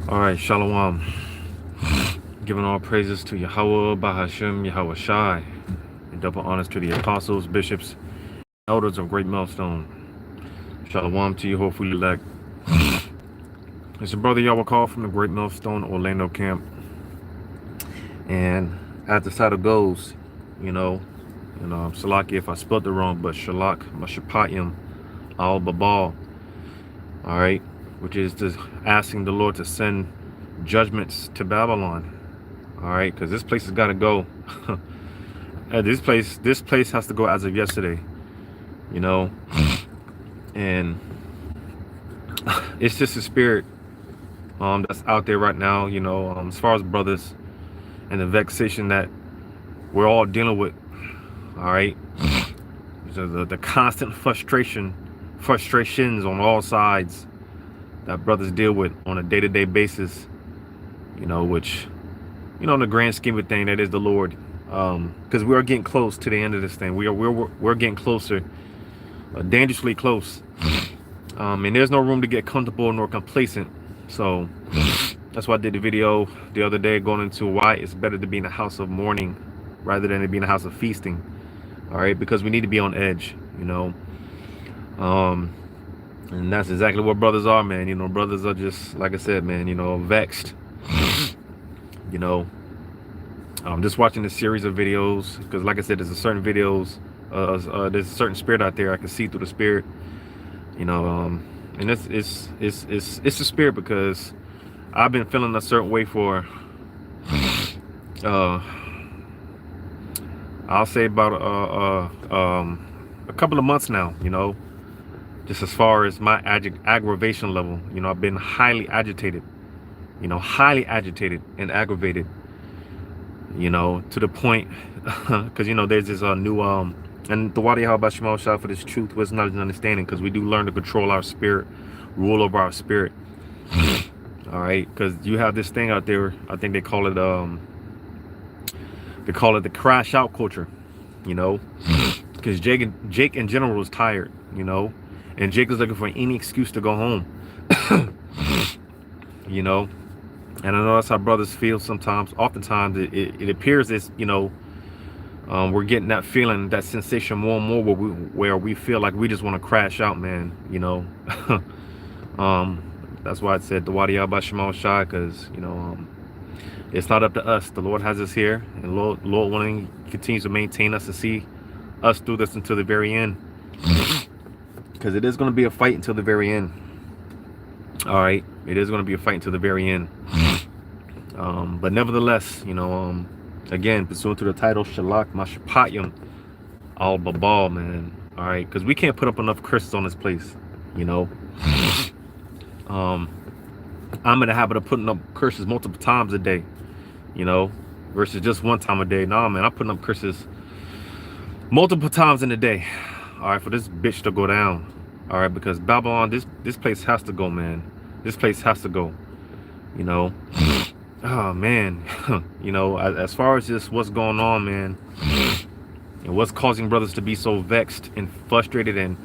All right, Shalom. Giving all praises to Yahweh, Bahashem, Yahweh Shai, and double honors to the apostles, bishops, elders of Great Millstone. Shalom to you, hopefully elect. It's your brother Yahweh call from the Great Millstone Orlando camp. And as the title goes, Shalach if I spelled it wrong, but Shalach, mashapatyam, babal. All right, which is just asking the Lord to send judgments to Babylon. All right, because this place has got to go. this place has to go as of yesterday, and it's just a spirit that's out there right now, as far as brothers and the vexation that we're all dealing with. All right, the constant frustrations on all sides that brothers deal with on a day-to-day basis, which, in the grand scheme of things, that is the Lord, because we are getting close to the end of this thing. We're getting closer, dangerously close, and there's no room to get comfortable nor complacent. So that's why I did the video the other day going into why it's better to be in a house of mourning rather than to be in a house of feasting. All right, because we need to be on edge, and that's exactly what brothers are, man. Brothers are just, like I said, man, vexed. I'm just watching a series of videos because, like I said, there's a certain videos, there's a certain spirit out there. I can see through the spirit, and it's a spirit because I've been feeling a certain way for, I'll say about a couple of months now, just as far as my aggravation level. I've been highly agitated, and aggravated, to the point, because, there's this new, and the Wadi Habashimo shout for this truth was not an understanding, because we do learn to control our spirit, rule over our spirit. All right, because you have this thing out there, I think they call it the crash out culture, because Jake in general was tired, and Jake was looking for any excuse to go home. And I know that's how brothers feel sometimes. Oftentimes it appears as, we're getting that feeling, that sensation more and more where we feel like we just want to crash out, man. That's why I said the Wadi Abba Shema Shai, because, it's not up to us. The Lord has us here, and Lord willing, continues to maintain us to see us through this until the very end. Because it is going to be a fight until the very end. All right, it is going to be a fight until the very end. But nevertheless, again, pursuant to the title, Shalach, mashapatyam, babal, man. All right, because we can't put up enough curses on this place. I'm in the habit of putting up curses multiple times a day, versus just one time a day. Nah, man, I'm putting up curses multiple times in a day. All right, for this bitch to go down. All right, because Babylon, this place has to go, man. This place has to go. Oh man, as far as just what's going on, man, and what's causing brothers to be so vexed and frustrated, and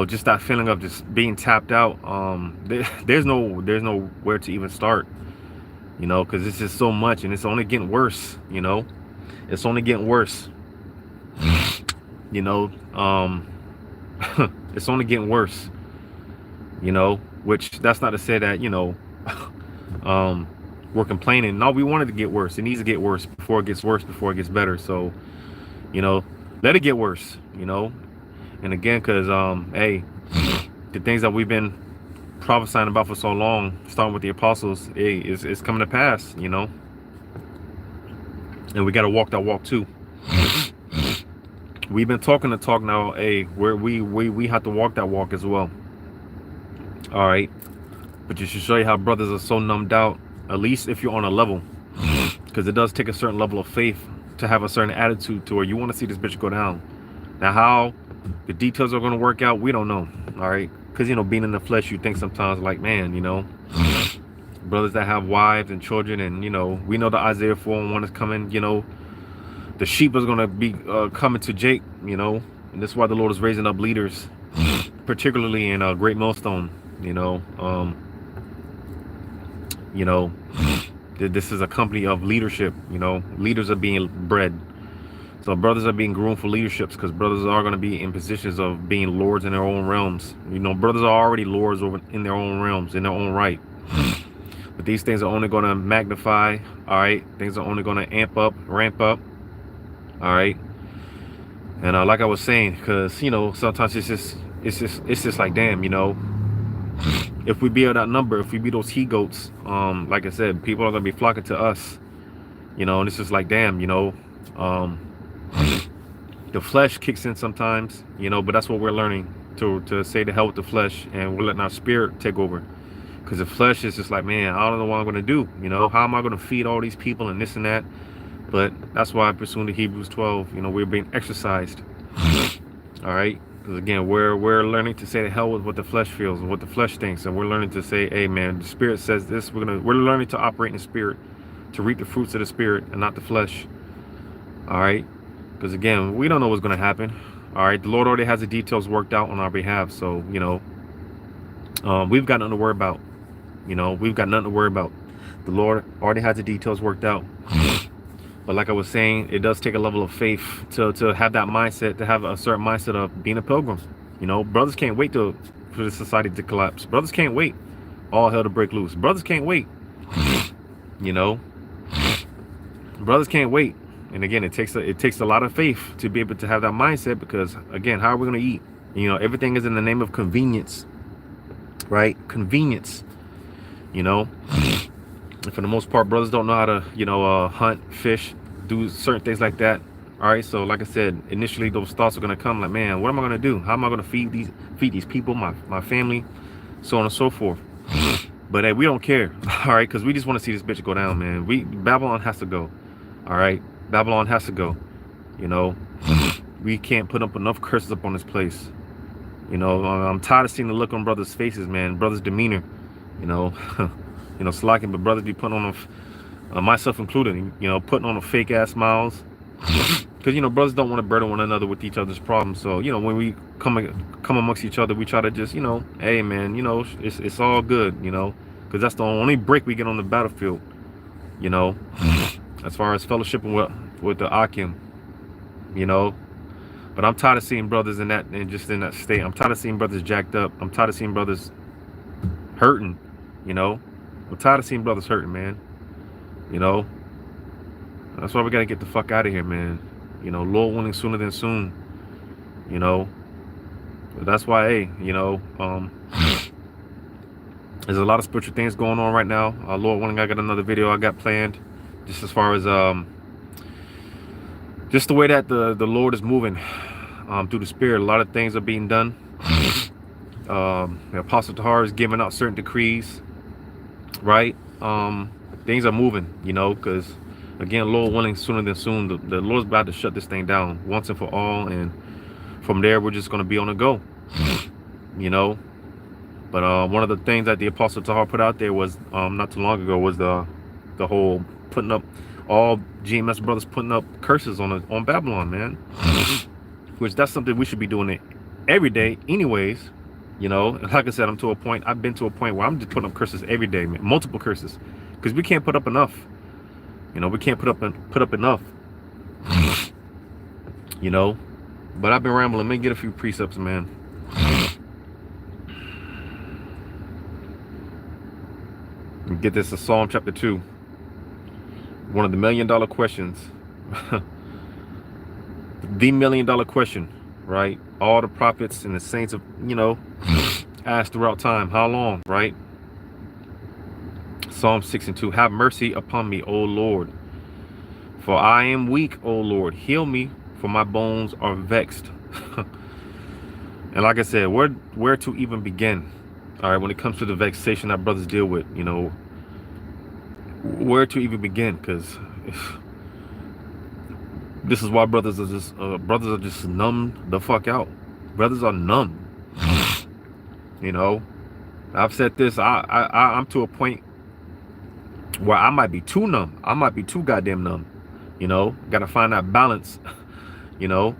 just that feeling of just being tapped out. There's nowhere to even start, because it's just so much, and it's only getting worse. It's only getting worse. It's only getting worse. Which that's not to say that we're complaining. No, we want it to get worse. It needs to get worse before it gets worse, before it gets better. So, let it get worse, And again, because, hey, the things that we've been prophesying about for so long, starting with the apostles, hey, it's coming to pass, And we got to walk that walk too. We've been talking the talk now, hey, where we have to walk that walk as well. All right. But just to show you how brothers are so numbed out, at least if you're on a level, because it does take a certain level of faith to have a certain attitude to where you want to see this bitch go down. Now, how the details are going to work out, we don't know. All right, because being in the flesh, you think sometimes like, man, brothers that have wives and children, and we know the Isaiah 4:1 is coming. The sheep is going to be coming to Jake. And this is why the Lord is raising up leaders, particularly in Great Millstone. You know, this is a company of leadership. You know, leaders are being bred. So brothers are being groomed for leaderships, because brothers are going to be in positions of being lords in their own realms. You know, brothers are already lords over in their own realms, in their own right. But these things are only going to magnify. All right, things are only going to ramp up. All right, and like I was saying, because you know, sometimes it's just like, damn, you know, if we be of that number, if we be those he goats, like I said, people are going to be flocking to us. You know, and it's just like, damn, you know, the flesh kicks in sometimes, you know, but that's what we're learning, to say the hell with the flesh, and we're letting our spirit take over. Because the flesh is just like, man, I don't know what I'm going to do. You know, how am I going to feed all these people and this and that? But that's why I pursue the Hebrews 12. You know, we're being exercised. All right. Because again, we're learning to say the hell with what the flesh feels and what the flesh thinks, and we're learning to say, hey, man, the spirit says this. We're learning to operate in the spirit, to reap the fruits of the spirit and not the flesh. All right. Because again, we don't know what's going to happen. All right. The Lord already has the details worked out on our behalf. So, you know, we've got nothing to worry about. You know, we've got nothing to worry about. The Lord already has the details worked out. But like I was saying, it does take a level of faith to have that mindset, to have a certain mindset of being a pilgrim. You know, brothers can't wait for the society to collapse. Brothers can't wait all hell to break loose. Brothers can't wait. You know, brothers can't wait. And again, it takes a lot of faith to be able to have that mindset, because again, how are we going to eat? You know, everything is in the name of convenience, right? Convenience. You know, and for the most part, brothers don't know how to, you know, hunt, fish, do certain things like that. All right. So like I said, initially those thoughts are going to come like, man, what am I going to do? How am I going to feed these people, my family, so on and so forth. But hey, we don't care. All right. Because we just want to see this bitch go down, man. Babylon has to go. All right. Babylon has to go. You know, we can't put up enough curses up on this place. You know, I'm tired of seeing the look on brothers' faces, man. Brothers' demeanor. You know, you know, slacking, but brothers be putting on myself included, you know, putting on a fake ass smiles, because you know, brothers don't want to burden one another with each other's problems. So you know, when we come amongst each other, we try to just, you know, hey man, you know, it's all good, you know, because that's the only break we get on the battlefield. You know, as far as fellowshipping with the Akim, you know. But I'm tired of seeing brothers in that state. I'm tired of seeing brothers jacked up. I'm tired of seeing brothers hurting. You know, I'm tired of seeing brothers hurting, man. You know, that's why we got to get the fuck out of here, man. You know, Lord willing, sooner than soon. You know, but that's why, hey, you know, there's a lot of spiritual things going on right now. Lord willing, I got another video I got planned, just as far as just the way that the Lord is moving through the Spirit. A lot of things are being done. The Apostle Tahar is giving out certain decrees. Right, things are moving, you know, because again, Lord willing, sooner than soon, the Lord's about to shut this thing down once and for all, and from there we're just going to be on the go. You know, but one of the things that the Apostle Tahar put out there was not too long ago was the whole putting up, all GMS brothers putting up curses on Babylon, man. Which that's something we should be doing it every day anyways. You know, and like I said, I've been to a point where I'm just putting up curses every day, man, multiple curses, because we can't put up enough. You know, we can't put up enough. You know, but I've been rambling. Let me get a few precepts, man. Get this, to Psalm chapter 2. One of the $1 million questions. The $1 million question. Right, all the prophets and the saints of, you know, asked throughout time, how long? Right, Psalm 6:2. Have mercy upon me, O Lord, for I am weak. O Lord, heal me, for my bones are vexed. And like I said, where to even begin? All right, when it comes to the vexation that brothers deal with, you know, where to even begin? Because this is why brothers are just numb the fuck out. Brothers are numb. You know, I've said this. I'm to a point where I might be too numb. I might be too goddamn numb. You know, gotta find that balance. You know,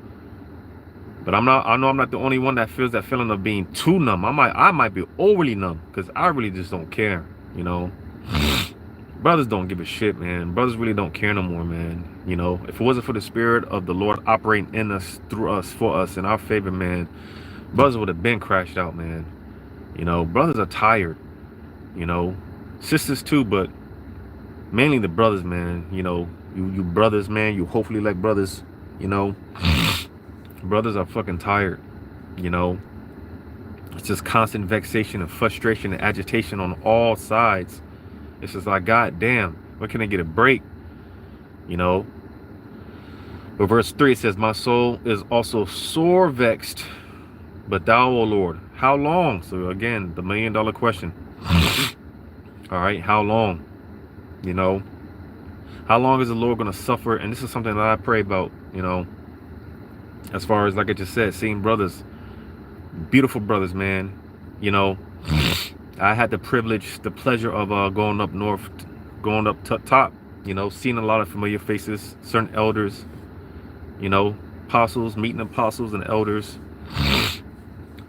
but I know I'm not the only one that feels that feeling of being too numb. I might be overly numb, because I really just don't care. You know. Brothers don't give a shit, man. Brothers really don't care no more, man. You know, if it wasn't for the spirit of the Lord operating in us, through us, for us, in our favor, man, brothers would have been crashed out, man. You know, brothers are tired. You know, sisters too, but mainly the brothers, man. You know, you brothers, man. You hopefully like brothers. You know, brothers are fucking tired. You know, it's just constant vexation and frustration and agitation on all sides. It's just like, God damn, when can I get a break? You know. But verse 3 it says, my soul is also sore vexed, but thou, O Lord, how long? So again, the $1 million question. All right, how long? You know, how long is the Lord going to suffer? And this is something that I pray about, you know, as far as, like I just said, seeing brothers, beautiful brothers, man. You know, I had the privilege, the pleasure of going up north, going up top, you know, seeing a lot of familiar faces, certain elders, you know, apostles, meeting apostles and elders,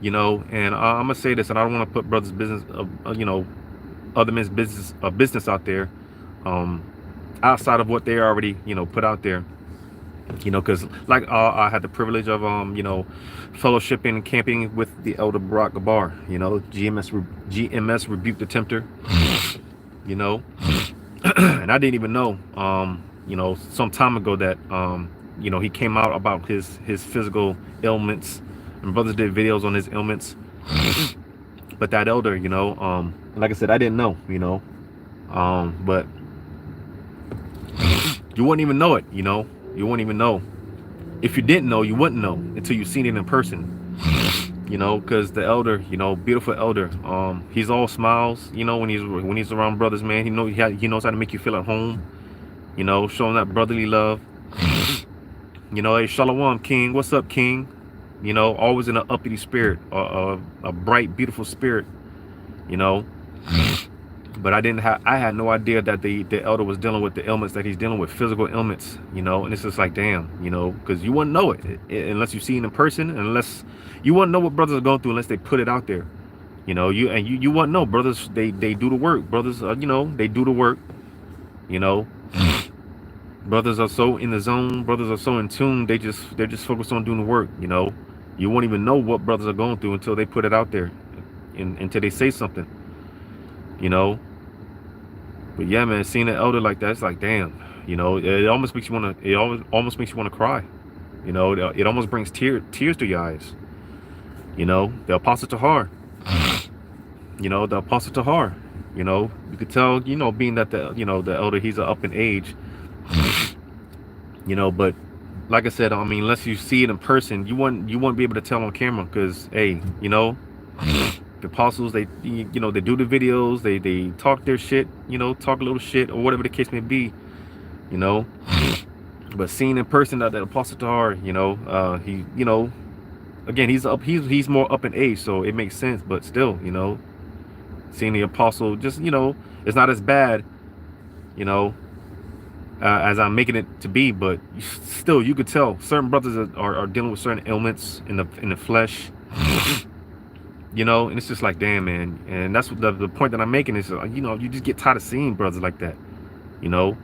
you know. And I'm going to say this, and I don't want to put brothers' business, you know, other men's business out there, outside of what they already, you know, put out there, you know, because like I had the privilege of, you know, fellowshipping and camping with the elder Barack Gabar, you know, GMS rebuked the tempter, you know, and I didn't even know, you know, some time ago that, you know, he came out about his physical ailments, and brothers did videos on his ailments. But that elder, you know, like I said, I didn't know, you know, but you wouldn't even know it, you know, you wouldn't even know. If you didn't know, you wouldn't know until you've seen it in person, you know, because the elder, you know, beautiful elder, he's all smiles, you know, when he's around brothers, man. He knows how to make you feel at home, you know, showing that brotherly love. You know, hey, Shalom, King. What's up, King? You know, always in an uppity spirit, a bright, beautiful spirit, you know. But I had no idea that the elder was dealing with the ailments that he's dealing with, physical ailments, you know. And it's just like, damn, you know, because you wouldn't know it unless you see it in person, unless you wouldn't know what brothers are going through unless they put it out there, you know. You wouldn't know. Brothers, they do the work. Brothers, you know, they do the work, you know. Brothers are so in the zone. Brothers are so in tune. They're just focused on doing the work, you know. You won't even know what brothers are going through until they put it out there, until they say something, you know. But yeah, man, seeing an elder like that, it's like, damn, you know. It almost makes you want to. It almost makes you want to cry, you know. It almost brings tears to your eyes, you know. The Apostle Tahar, you know, the Apostle Tahar, you know. You could tell, you know, being that the elder, he's up in age, you know. But like I said, I mean, unless you see it in person, you wouldn't be able to tell on camera, because, hey, you know, the apostles, they, you know, they do the videos, they talk their shit, you know, talk a little shit or whatever the case may be, you know. But seeing in person that Apostle Tahar, you know, he, you know, again, he's more up in age, so it makes sense. But still, you know, seeing the apostle, just, you know, it's not as bad, you know, as I'm making it to be, but still, you could tell certain brothers are dealing with certain ailments in the flesh, you know. And it's just like, damn, man. And that's what the point that I'm making is, you know, you just get tired of seeing brothers like that, you know.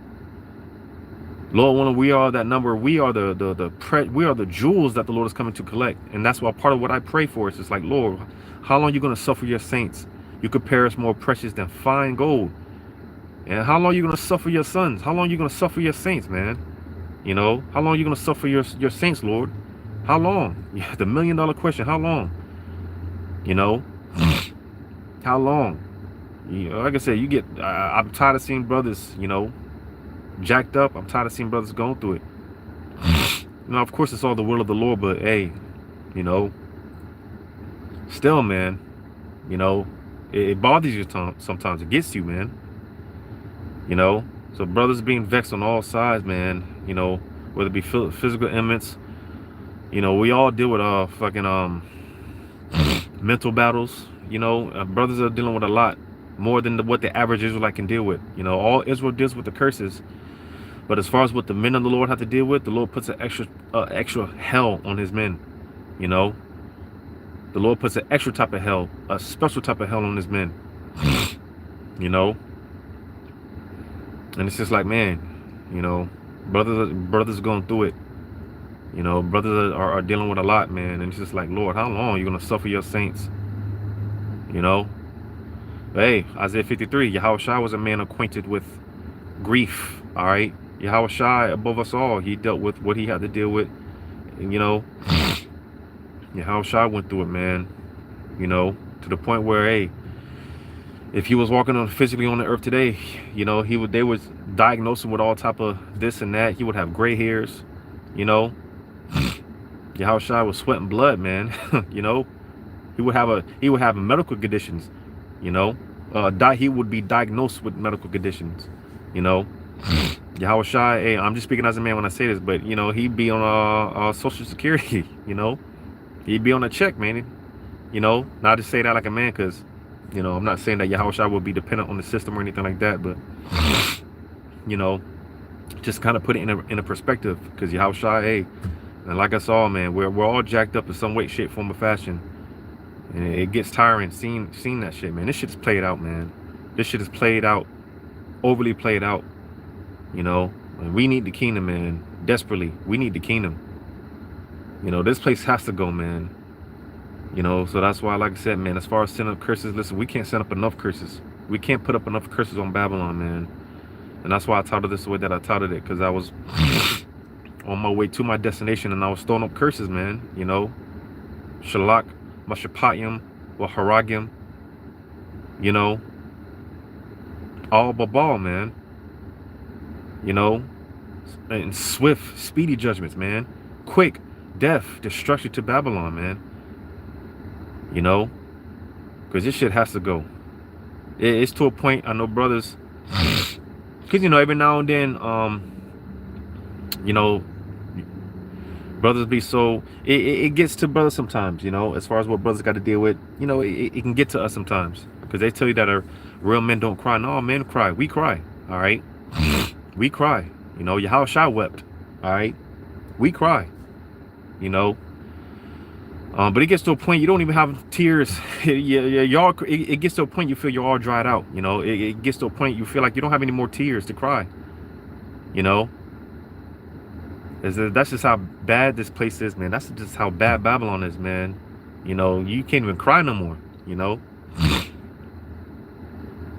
Lord willing, we are that number. We are the jewels that the Lord is coming to collect, and that's why part of what I pray for is just like, Lord, how long are you going to suffer your saints? You compare us more precious than fine gold. And how long are you going to suffer your sons? How long are you going to suffer your saints, man? You know, how long are you going to suffer your saints, Lord? How long? Yeah, the $1 million question, how long? You know, how long? You know, like I said, I'm tired of seeing brothers, you know, jacked up. I'm tired of seeing brothers going through it. You know, of course, it's all the will of the Lord, but hey, you know, still, man, you know, it bothers you sometimes. It gets you, man. You know, so brothers being vexed on all sides, man. You know, whether it be physical ailments, you know, we all deal with fucking mental battles. You know, brothers are dealing with a lot more than what the average Israelite can deal with. You know, all Israel deals with the curses, but as far as what the men of the Lord have to deal with, the Lord puts an extra hell on his men. You know, the Lord puts an extra type of hell, a special type of hell on his men. You know. And it's just like, man, you know, brothers going through it. You know, brothers are dealing with a lot, man. And it's just like, Lord, how long are you going to suffer your saints? You know, hey, Isaiah 53, Yahushua was a man acquainted with grief. All right. Yahushua, above us all, he dealt with what he had to deal with. And, you know, Yahushua went through it, man. You know, to the point where, hey, if he was walking on physically on the earth today, you know, they would diagnose him with all type of this and that. He would have gray hairs, you know. Yahushua was sweating blood, man. You know, he would have medical conditions, you know. He would be diagnosed with medical conditions, you know. Yahushua, hey, I'm just speaking as a man when I say this, but you know, he'd be on Social Security, you know. He'd be on a check, man. You know, not to say that like a man, because, you know, I'm not saying that Yahushua would be dependent on the system or anything like that, but, you know, just kind of put it in a perspective, because Yahushua, hey, and like us all, man, we're all jacked up in some way, shape, form, or fashion, and it gets tiring seeing that shit, man. This shit is played out, man. This shit is played out, overly played out, you know. And we need the kingdom, man, desperately. We need the kingdom. You know, this place has to go, man. You know, so that's why, like I said, man, as far as sending up curses, listen, we can't send up enough curses. We can't put up enough curses on Babylon, man. And that's why I titled this the way that I titled it, because I was on my way to my destination and I was throwing up curses, man. You know, Shalach, mashapatyam, haragim, you know, all babal, man. You know, and swift, speedy judgments, man. Quick, death, destruction to Babylon, man. You know, because this shit has to go. It's to a point, I know brothers, because, you know, every now and then, you know, brothers be so, it gets to brothers sometimes, you know, as far as what brothers got to deal with, you know, it can get to us sometimes, because they tell you that real men don't cry. No, men cry. We cry. All right. We cry. You know, Yahushua wept. All right. We cry. You know. But it gets to a point you don't even have tears. Y'all. It gets to a point you feel you're all dried out. You know, it gets to a point you feel like you don't have any more tears to cry. You know, that's just how bad this place is, man. That's just how bad Babylon is, man. You know, you can't even cry no more. You know,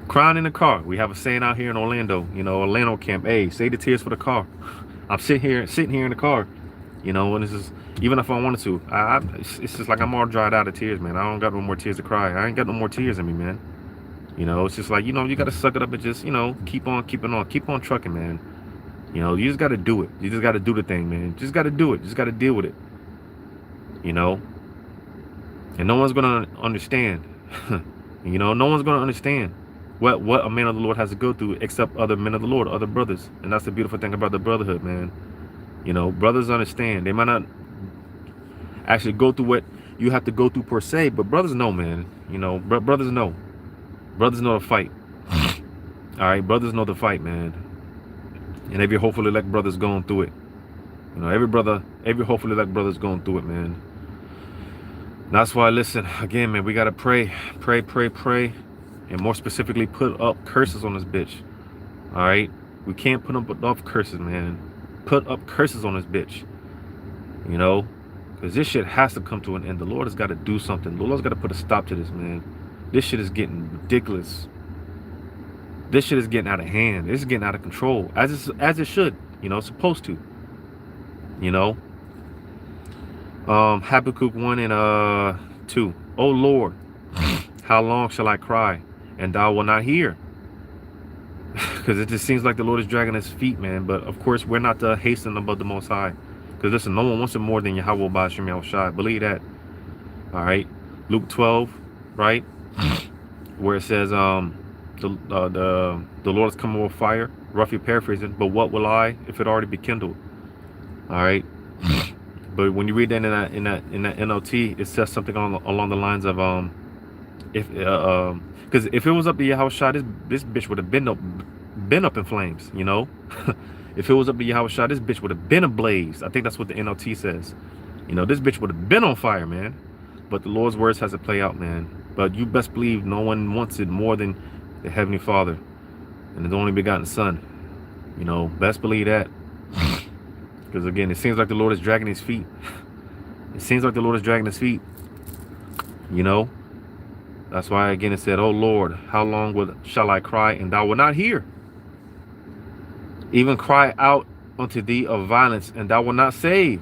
crying in the car. We have a saying out here in Orlando. You know, Orlando camp. Hey, save the tears for the car. I'm sitting here in the car. You know, and this is, even if I wanted to, it's just like I'm all dried out of tears, man. I don't got no more tears to cry. I ain't got no more tears in me, man. You know, it's just like, you know, you got to suck it up and just, you know, keep on trucking, man. You know, you just got to do it. You just got to do the thing, man. Just got to do it. Just got to deal with it. You know, and no one's going to understand. You know, no one's going to understand what a man of the Lord has to go through except other men of the Lord, other brothers. And that's the beautiful thing about the brotherhood, man. You know, brothers understand. They might not actually go through what you have to go through per se, but brothers know, man. You know, brothers know. Brothers know the fight. All right, brothers know the fight, man. And every hopefully elect brother's going through it. You know, every hopefully elect brother's going through it, man. And that's why, listen, again, man, we got to pray, and more specifically, put up curses on this bitch. All right, we can't put up enough curses, man. Put up curses on this bitch, you know, because this shit has to come to an end. The Lord has got to do something. The Lord's got to put a stop to this, man. This shit is getting ridiculous. This shit is getting out of hand. This is getting out of control, as it should, you know, supposed to, you know. Habakkuk 1 and 2. Oh Lord, how long shall I cry and thou wilt not hear? Because it just seems like the Lord is dragging his feet, man. But of course, we're not hastening above the Most High. Because listen, no one wants it more than Yahweh Ba'ashem Yahushua. Believe that. All right. Luke 12, right? Where it says, the Lord is coming with fire. Roughly paraphrasing. But what will I if it already be kindled? All right. But when you read that in that NLT, it says something along the lines of because if it was up to Yahushua, this bitch would have been up in flames, you know. If it was up to Yahushua, this bitch would have been ablaze. I think that's what the NLT says. You know, this bitch would have been on fire, man. But the Lord's words has to play out, man. But you best believe no one wants it more than the Heavenly Father and His only begotten Son. You know, best believe that. Because again, it seems like the Lord is dragging his feet. It seems like the Lord is dragging his feet. You know, that's why again it said, "Oh Lord, how long shall I cry and thou wilt not hear? Even cry out unto thee of violence and thou wilt not save."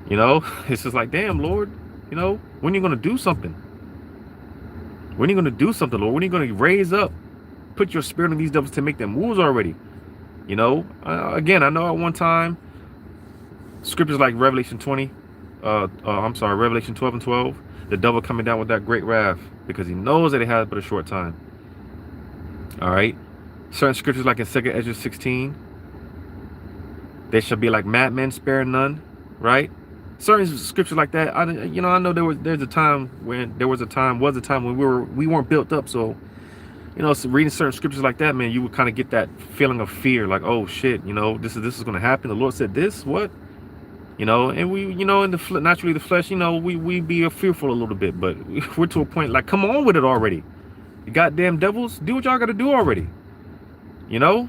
You know, it's just like, damn, Lord, you know, when are you going to do something? When are you going to do something, Lord? When are you going to raise up, put your spirit on these devils to make them moves already? You know, again, I know at one time, scriptures like Revelation 12 and 12, the devil coming down with that great wrath because he knows that it has but a short time. All right. Certain scriptures like in 2 Ezra 16, they shall be like madmen, spare none. Right. Certain scriptures like that. I know was a time when we weren't built up. So, you know, so reading certain scriptures like that, man, you would kind of get that feeling of fear, like, oh shit, you know, this is going to happen. The Lord said this, what? You know, and we, you know, in naturally the flesh, you know, we be fearful a little bit, but we're to a point like, come on with it already. You goddamn devils, do what y'all got to do already. You know,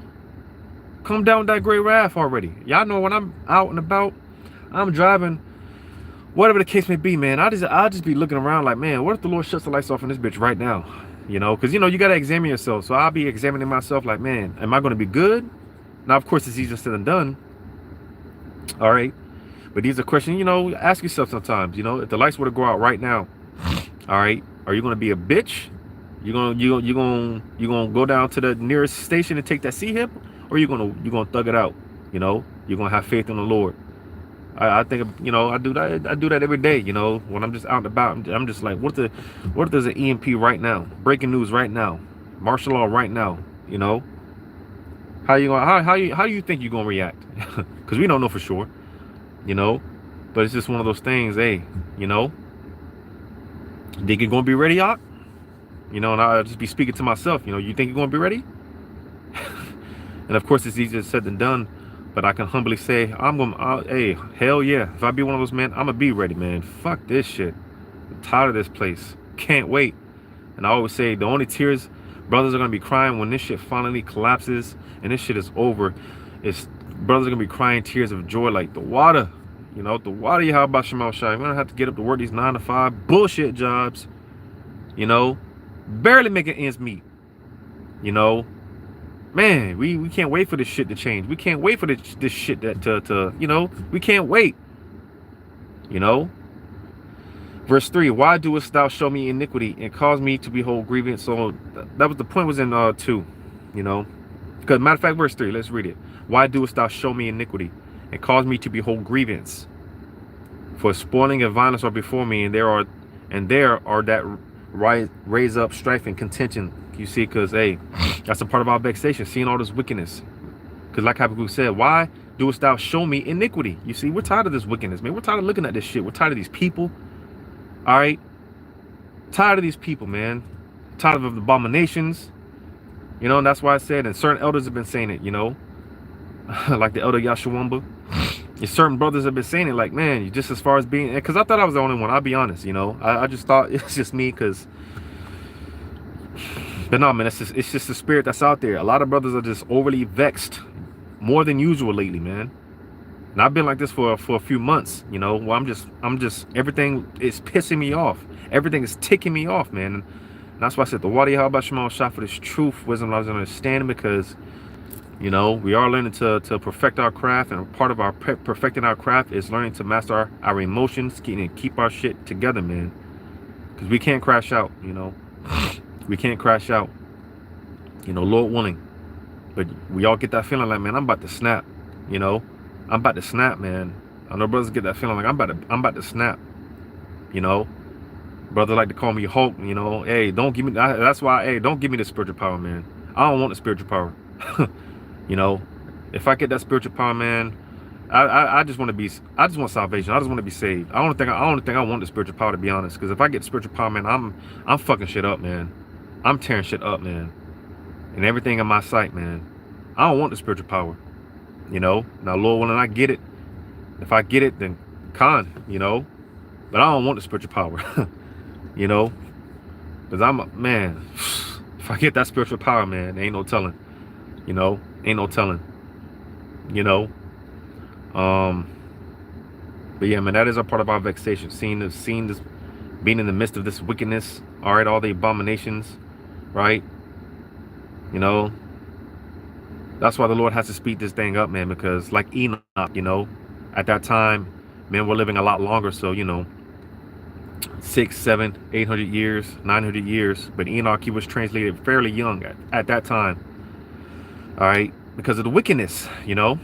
come down with that great wrath already. Y'all know when I'm out and about, I'm driving, whatever the case may be, man, I'll just be looking around like, man, what if the Lord shuts the lights off in this bitch right now? You know, because, you know, you got to examine yourself. So I'll be examining myself like, man, am I going to be good? Now, of course, it's easier said than done. All right. But these are questions, you know, ask yourself sometimes, you know, if the lights were to go out right now, all right, are you going to be a bitch? You gonna go down to the nearest station and take that C-hip, or you gonna thug it out? You know, you're gonna have faith in the Lord. I think, you know, I do that every day. You know, when I'm just out and about, I'm just like, what if there's an EMP right now, breaking news right now, martial law right now? You know, how do you think you're gonna react? Because we don't know for sure. You know, but it's just one of those things. Hey, you know, think you're gonna be ready, y'all? You know, and I'll just be speaking to myself. You know, you think you're gonna be ready? And of course, it's easier said than done. But I can humbly say, hey, hell yeah. If I be one of those men, I'm gonna be ready, man. Fuck this shit. I'm tired of this place. Can't wait. And I always say, the only tears brothers are gonna be crying when this shit finally collapses and this shit is over. Brothers are gonna be crying tears of joy like the water. You know, the water. How about Shemal Shai? We don't have to get up to work these 9 to 5 bullshit jobs. You know, barely making ends meet. You know, man, we can't wait for this shit to change. We can't wait for this shit to you know, we can't wait. You know, verse 3: Why doest thou show me iniquity and cause me to behold grievance? So that was the point, was in 2. You know, because matter of fact, verse 3. Let's read it. Why doest thou show me iniquity and cause me to behold grievance? For spoiling and violence are before me, and there are that raise up strife and contention. You see, because hey, that's a part of our vexation, seeing all this wickedness. Because like Habakkuk said, why doest thou show me iniquity? You see, we're tired of this wickedness, man. We're tired of looking at this shit. We're tired of these people. All right, tired of these people, man. Tired of abominations. You know, and that's why I said, and certain elders have been saying it, you know, like the elder Yashawamba. And certain brothers have been saying it, like, man, just as far as being, because I thought I was the only one. I'll be honest, you know, I just thought it's just me, because, but no, man, it's just the spirit that's out there. A lot of brothers are just overly vexed, more than usual lately, man. And I've been like this for a few months, you know. Well, I'm just everything is pissing me off. Everything is ticking me off, man. And that's why I said the water, how about Shemal Shah, for this truth, wisdom, knowledge, and understanding, because, you know, we are learning to perfect our craft, and part of our perfecting our craft is learning to master our emotions, and keep our shit together, man. Because we can't crash out, you know. We can't crash out, you know, Lord willing. But we all get that feeling like, man, I'm about to snap, you know. I'm about to snap, man. I know brothers get that feeling like I'm about to snap, you know. Brothers like to call me Hulk, you know. Hey, don't give me, that's why, hey, don't give me the spiritual power, man. I don't want the spiritual power. You know, if I get that spiritual power, man, I just want salvation. I just want to be saved. I don't think I want the spiritual power, to be honest. Because if I get spiritual power, man, I'm fucking shit up, man. I'm tearing shit up, man. And everything in my sight, man. I don't want the spiritual power. You know, now Lord willing, I get it. If I get it, then you know. But I don't want the spiritual power. You know, because man, if I get that spiritual power, man, there ain't no telling. You know, ain't no telling. You know, um, but yeah, man, that is a part of our vexation. Seeing this, being in the midst of this wickedness. All right, all the abominations, right? You know, that's why the Lord has to speed this thing up, man. Because like Enoch, you know, at that time, man, we're living a lot longer. So you know, 6, 7, 800 years, 900 years. But Enoch, he was translated fairly young at that time. All right, because of the wickedness, you know.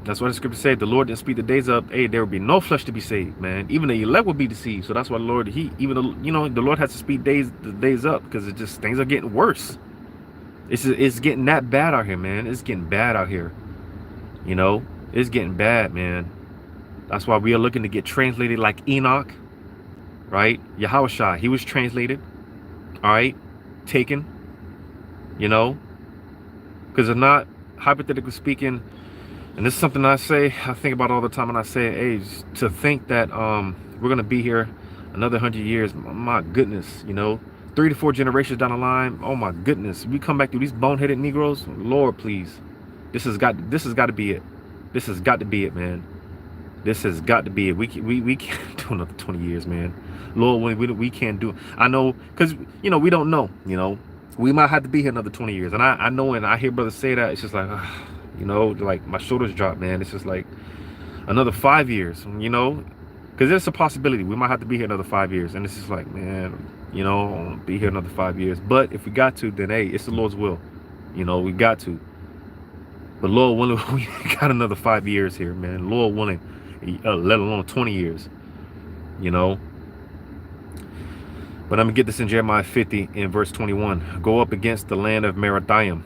That's what the scripture said. The Lord didn't speed the days up. Hey, there would be no flesh to be saved, man. Even the elect would be deceived. So that's why the Lord, the Lord has to speed the days up, because it just, things are getting worse. It's getting that bad out here, man. It's getting bad out here. You know, it's getting bad, man. That's why we are looking to get translated like Enoch, right? Yahushua, he was translated, all right, taken, you know, because if not, hypothetically speaking, and this is something I think about all the time, and I say, hey, to think that we're gonna be here another 100 years, my goodness, you know, 3 to 4 generations down the line, oh my goodness, we come back through these boneheaded Negroes, Lord, please, this has got to be it. This has got to be it, man. This has got to be it. We can't do another 20 years, man. Lord, we can't do it. I know, because you know, we don't know, you know, we might have to be here another 20 years, and I know, and I hear brothers say that, it's just like, you know, like my shoulders drop, man. It's just like another 5 years, you know, because there's a possibility we might have to be here another 5 years, and it's just like, man, you know, I'll be here another 5 years. But if we got to, then hey, it's the Lord's will, you know, we got to. But Lord willing, we got another 5 years here, man. Lord willing, let alone 20 years, you know. But I'm gonna get this in Jeremiah 50 in verse 21. Go up against the land of mashapatyam,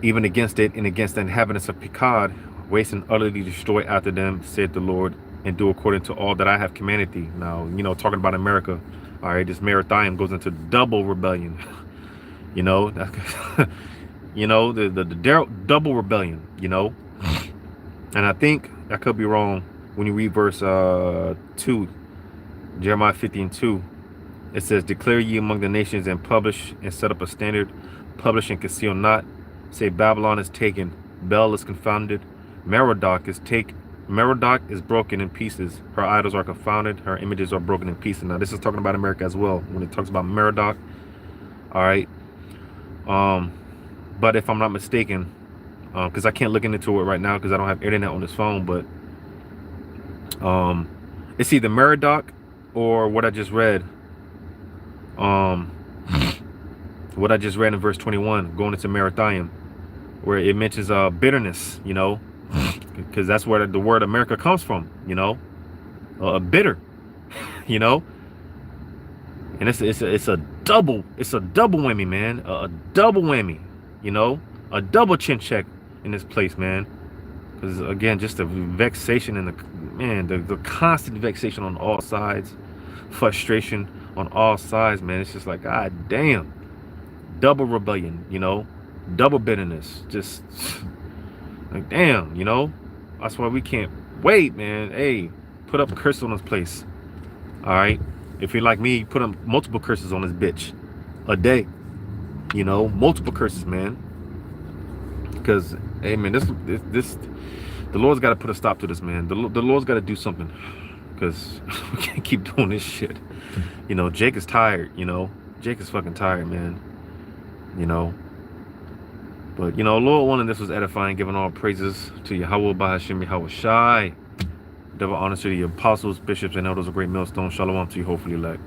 even against it, and against the inhabitants of Pekod, waste and utterly destroy after them, said the Lord, and do according to all that I have commanded thee. Now, you know, talking about America, all right, this mashapatyam goes into double rebellion. You know, you know, the double rebellion, you know. And I think, I could be wrong, when you read verse 2, Jeremiah 50 and 2, it says, declare ye among the nations, and publish and set up a standard, publish and conceal not. Say, Babylon is taken, Bel is confounded, Merodach is broken in pieces. Her idols are confounded, her images are broken in pieces. Now this is talking about America as well, when it talks about Merodach. All right. But if I'm not mistaken, because I can't look into it right now because I don't have internet on this phone, but it's either Merodach or what I just read. What I just read in verse 21, going into mashapatyam, where it mentions bitterness, you know, because that's where the word America comes from, you know, bitter, you know, and it's a double whammy, man, a double whammy, you know, a double chin check in this place, man, because again, just the vexation and the constant vexation on all sides, frustration on all sides, man. It's just like, god damn, double rebellion, you know, double bitterness, just like, damn, you know. That's why we can't wait, man. Hey, put up a curse on this place, all right? If you're like me, put up multiple curses on this bitch a day, you know, multiple curses, man, because hey, man, this the Lord's got to put a stop to this, man. The Lord's got to do something, because we can't keep doing this shit. You know, Jake is tired, you know. Jake is fucking tired, man. You know. But, you know, Lord willing, this was edifying, giving all praises to Yahweh, Bahashim, Yahweh Shai. Double honors to the apostles, bishops, and elders of Great Millstone. Shalom to you, hopefully elect.